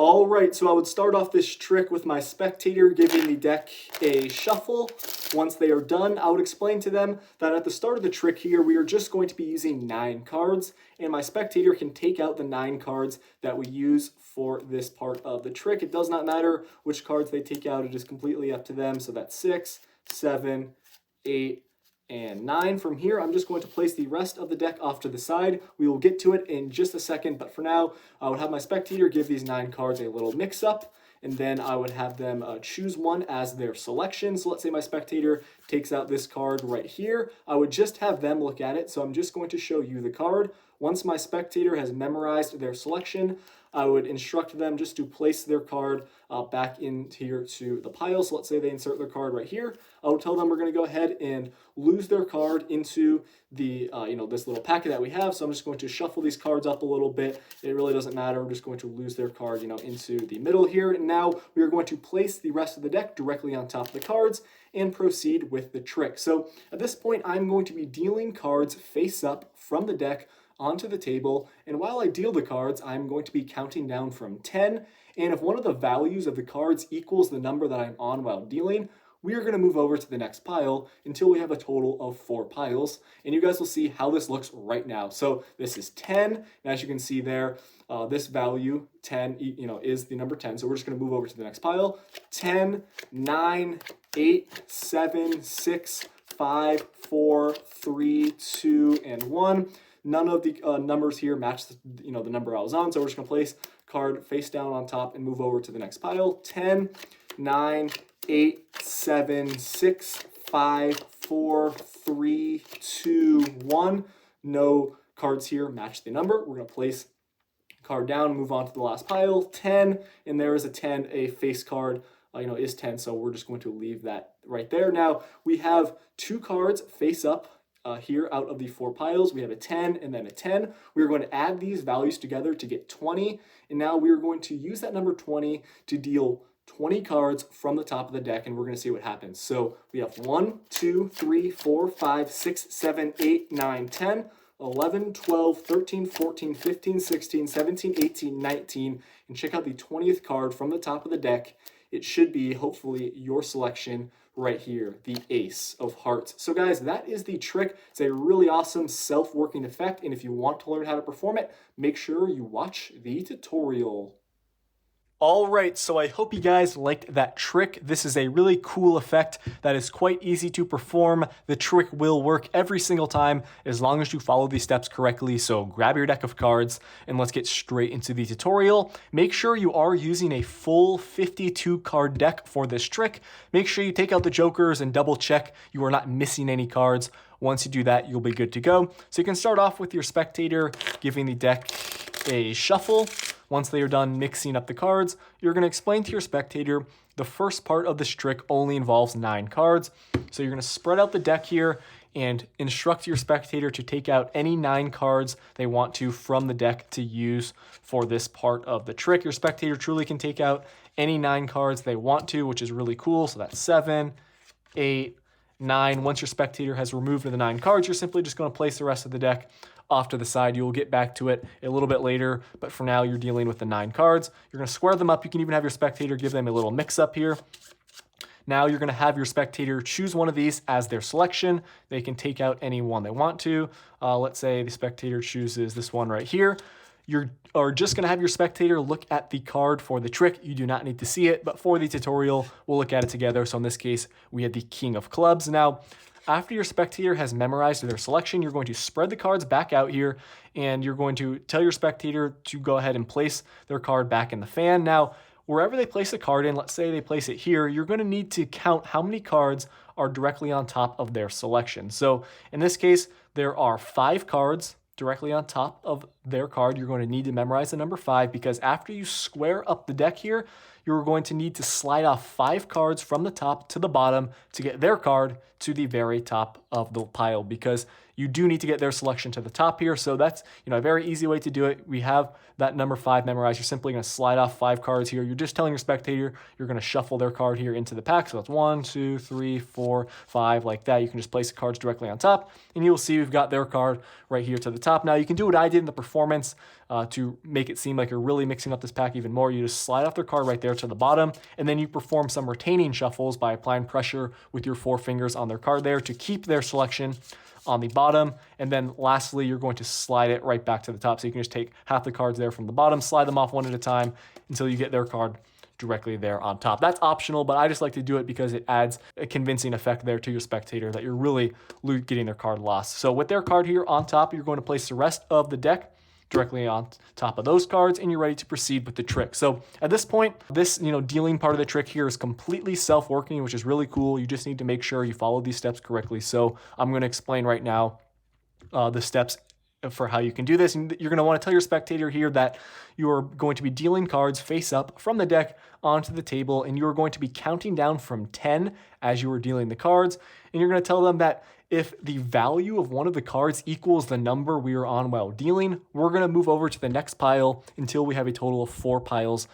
All right, so I would start off this trick with my spectator giving the deck a shuffle. Once they are done, I would explain to them that at the start of the trick here, we are just going to be using 9 cards, and my spectator can take out the 9 cards that we use for this part of the trick. It does not matter which cards they take out, it is completely up to them. So that's 6, 7, 8, and 9. From here, I'm just going to place the rest of the deck off to the side. We will get to it in just a second, but for now, I would have my spectator give these 9 cards a little mix-up, and then I would have them choose one as their selection. So let's say my spectator takes out this card right here. I would just have them look at it, so I'm just going to show you the card. Once my spectator has memorized their selection, I would instruct them just to place their card back in here to the pile. So let's say they insert their card right here. I would tell them we're going to go ahead and lose their card into the, this little packet that we have. So I'm just going to shuffle these cards up a little bit. It really doesn't matter. We're just going to lose their card, into the middle here. And now we are going to place the rest of the deck directly on top of the cards and proceed with the trick. So at this point, I'm going to be dealing cards face up from the deck onto the table, and while I deal the cards, I'm going to be counting down from 10, and if one of the values of the cards equals the number that I'm on while dealing, we are going to move over to the next pile until we have a total of 4 piles, and you guys will see how this looks right now. So this is 10, and as you can see there, this value 10 is the number 10, so we're just going to move over to the next pile. 10, 9, 8, 7, 6, 5, 4, 3, 2, and 1. None of the numbers here match the number I was on, so we're just going to place card face down on top and move over to the next pile. 10, 9, 8, 7, 6, 5, 4, 3, 2, 1. No cards here match the number. We're going to place card down and move on to the last pile. 10, and there is a 10, a face card is 10, so we're just going to leave that right there. Now, we have 2 cards face up here out of the 4 piles. We have a 10 and then a 10. We're going to add these values together to get 20, and now we're going to use that number 20 to deal 20 cards from the top of the deck, and we're going to see what happens. So we have 1, 2, 3, 4, 5, 6, 7, 8, 9, 10, 11, 12, 13, 14, 15, 16, 17, 18, 19, and check out the 20th card from the top of the deck. It should be, hopefully, your selection right here, the Ace of Hearts. So guys, that is the trick. It's a really awesome self-working effect, and if you want to learn how to perform it, make sure you watch the tutorial. All right, so I hope you guys liked that trick. This is a really cool effect that is quite easy to perform. The trick will work every single time as long as you follow these steps correctly. So grab your deck of cards and let's get straight into the tutorial. Make sure you are using a full 52 card deck for this trick. Make sure you take out the jokers and double check you are not missing any cards. Once you do that, you'll be good to go. So you can start off with your spectator giving the deck a shuffle. Once they are done mixing up the cards, you're going to explain to your spectator the first part of this trick only involves 9 cards. So you're going to spread out the deck here and instruct your spectator to take out any 9 cards they want to from the deck to use for this part of the trick. Your spectator truly can take out any 9 cards they want to, which is really cool. So that's 7, 8, 9. Once your spectator has removed the 9 cards, you're simply just going to place the rest of the deck off to the side. You will get back to it a little bit later, but for now you're dealing with the 9 cards. You're going to square them up. You can even have your spectator give them a little mix up here. Now you're going to have your spectator choose one of these as their selection. They can take out any one they want to. Let's say the spectator chooses this one right here. You are just going to have your spectator look at the card for the trick. You do not need to see it, but for the tutorial, we'll look at it together. So in this case, we have the King of Clubs. Now, after your spectator has memorized their selection, you're going to spread the cards back out here, and you're going to tell your spectator to go ahead and place their card back in the fan. Now, wherever they place the card in, let's say they place it here, you're going to need to count how many cards are directly on top of their selection. So in this case, there are 5 cards directly on top of their card. You're going to need to memorize the number 5 because after you square up the deck here, you're going to need to slide off 5 cards from the top to the bottom to get their card to the very top of the pile, because you do need to get their selection to the top here. So that's, a very easy way to do it. We have that number 5 memorized. You're simply going to slide off 5 cards here. You're just telling your spectator you're going to shuffle their card here into the pack. So it's 1, 2, 3, 4, 5, like that. You can just place the cards directly on top, and you'll see we've got their card right here to the top. Now you can do what I did in the performance to make it seem like you're really mixing up this pack even more. You just slide off their card right there to the bottom, and then you perform some retaining shuffles by applying pressure with your 4 fingers on their card there to keep their selection on the bottom. And then lastly, you're going to slide it right back to the top. So you can just take half the cards there from the bottom, slide them off one at a time until you get their card directly there on top. That's optional, but I just like to do it because it adds a convincing effect there to your spectator that you're really getting their card lost. So with their card here on top, you're going to place the rest of the deck directly on top of those cards, and you're ready to proceed with the trick. So at this point, this dealing part of the trick here is completely self-working, which is really cool. You just need to make sure you follow these steps correctly. So I'm going to explain right now the steps for how you can do this. And you're going to want to tell your spectator here that you are going to be dealing cards face up from the deck onto the table, and you're going to be counting down from 10 as you are dealing the cards. And you're going to tell them that if the value of one of the cards equals the number we are on while dealing, we're going to move over to the next pile until we have a total of 4 piles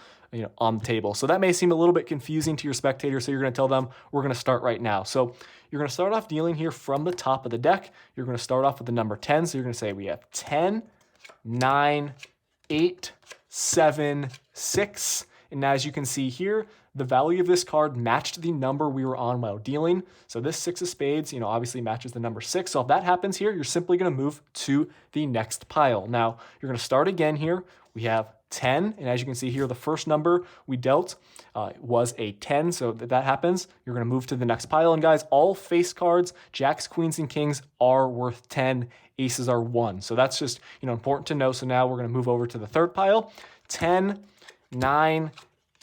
on the table. So that may seem a little bit confusing to your spectator, so you're going to tell them we're going to start right now. So you're going to start off dealing here from the top of the deck. You're going to start off with the number 10. So you're going to say we have 10, 9, 8, 7, 6. And as you can see here, the value of this card matched the number we were on while dealing. So this 6 of spades, obviously matches the number 6. So if that happens here, you're simply going to move to the next pile. Now, you're going to start again here. We have 10, and as you can see here, the first number we dealt was a 10. So that happens, you're going to move to the next pile. And guys, all face cards, jacks, queens, and kings are worth 10. Aces are 1. So that's just important to know. So now we're going to move over to the third pile. 10, 9,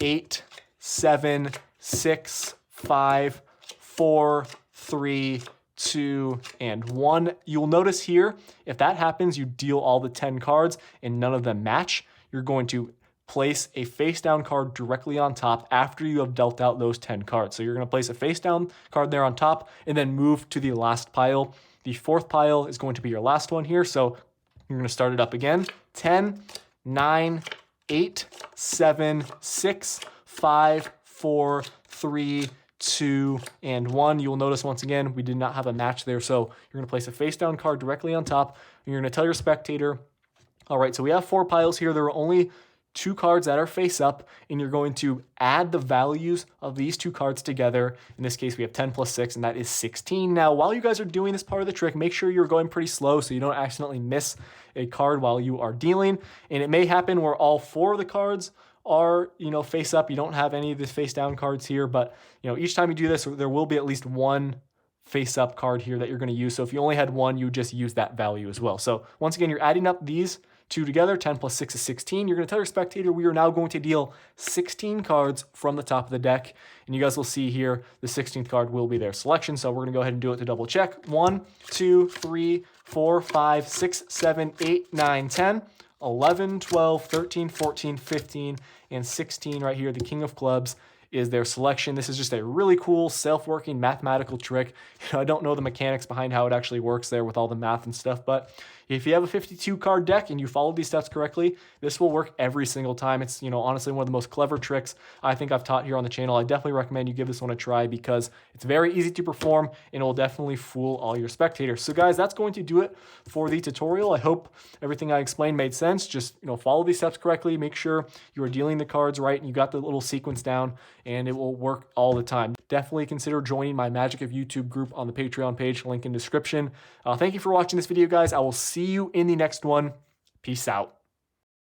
8, 7, 6, 5, 4, 3, 2, and 1. You'll notice here, if that happens, you deal all the 10 cards and none of them match. You're going to place a face down card directly on top after you have dealt out those 10 cards. So you're going to place a face down card there on top and then move to the last pile. The fourth pile is going to be your last one here. So you're going to start it up again. 10, 9, 8, 7, 6, 5, 4, 3, 2, and 1. You will notice once again, we did not have a match there. So you're going to place a face down card directly on top. And you're going to tell your spectator, all right, so we have 4 piles here. There are only 2 cards that are face up, and you're going to add the values of these 2 cards together. In this case, we have 10 plus 6, and that is 16. Now, while you guys are doing this part of the trick, make sure you're going pretty slow so you don't accidentally miss a card while you are dealing. And it may happen where all 4 of the cards are, face up. You don't have any of the face down cards here, but, each time you do this, there will be at least 1 face up card here that you're going to use. So if you only had 1, you would just use that value as well. So once again, you're adding up these 2 together. 10 plus 6 is 16. You're going to tell your spectator we are now going to deal 16 cards from the top of the deck. And you guys will see here the 16th card will be their selection. So we're going to go ahead and do it to double check. 1, 2, 3, 4, 5, 6, 7, 8, 9, 10, 11, 12, 13, 14, 15, and 16 right here. The king of clubs is their selection. This is just a really cool self-working mathematical trick. I don't know the mechanics behind how it actually works there with all the math and stuff, but if you have a 52 card deck and you follow these steps correctly, this will work every single time. It's, honestly one of the most clever tricks I think I've taught here on the channel. I definitely recommend you give this one a try because it's very easy to perform and it will definitely fool all your spectators. So guys, that's going to do it for the tutorial. I hope everything I explained made sense. Just, follow these steps correctly. Make sure you are dealing the cards right and you got the little sequence down, and it will work all the time. Definitely consider joining my Magic of YouTube group on the Patreon page, link in description. Thank you for watching this video, guys. I will see you in the next one. Peace out.